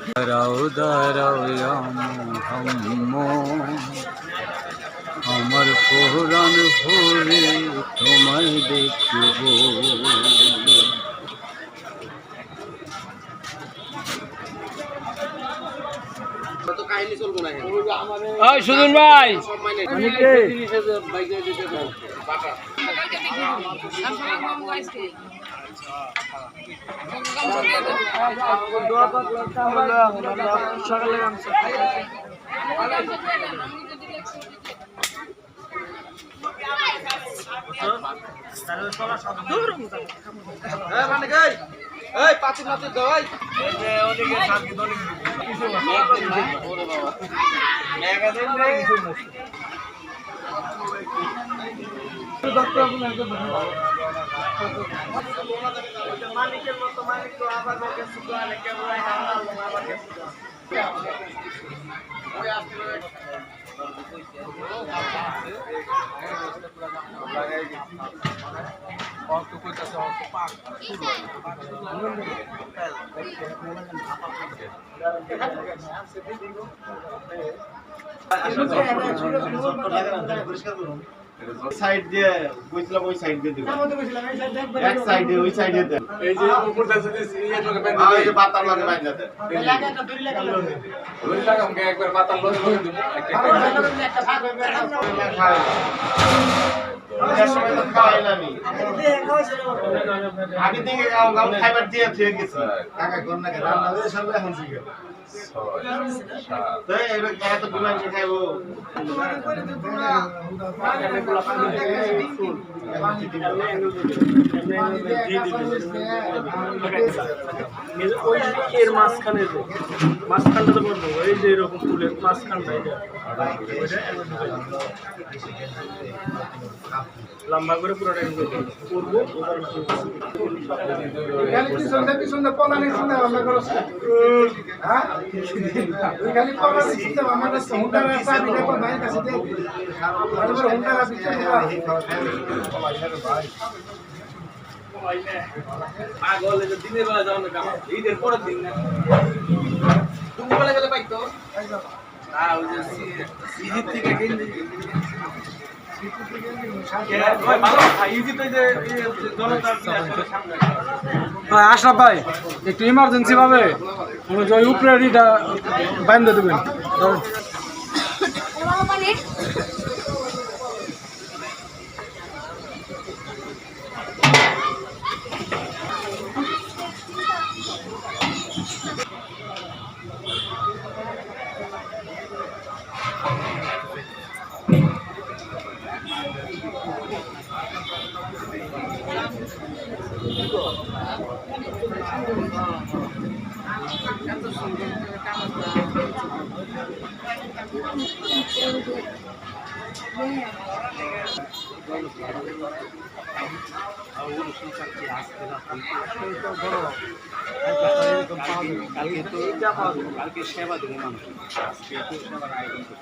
দাঁড়াও দাঁড়াও আমার পরাণ ভরে তোমায় দেখব। সুজন ভাই মালিকের মতো মালিক তো আবার সাইড দিয়ে বুঝলাম ওই সাইড দিয়ে দিব এক সাইডে ওই সাইডে দেন এই যে উপরটা যদি ইয়ে লগে বাঁধা দেন এই যে পাতার লগে বাঁধা দেন লাগাটা দড়ি লাগালো দড়ি লাগাম কে একবার পাতার লগে লগে দিব একটা ভাগ হবে আগে থেকে গাও খাইবার দিয়ে থিয়ে গেছে কাকা কোন না রান্না হয়ে সব এখন শিখে তাই এবার এত বিমান খাইবো এর মাঝখানে মাঝখানটা তো বলবো এই যে এরকম ফুলের মাঝখানটা লম্বা করে পুরোটা করবো দিনের বেলা যাও না ঈদের পরের দিন না দুপুরবেলা গেলে পাইতো আশরাফ ভাই একটু ইমার্জেন্সি ভাবে উপরে বাইন্ধে দেবেন। কালকে সেবা দেবে মানুষ সেবার আয়োজন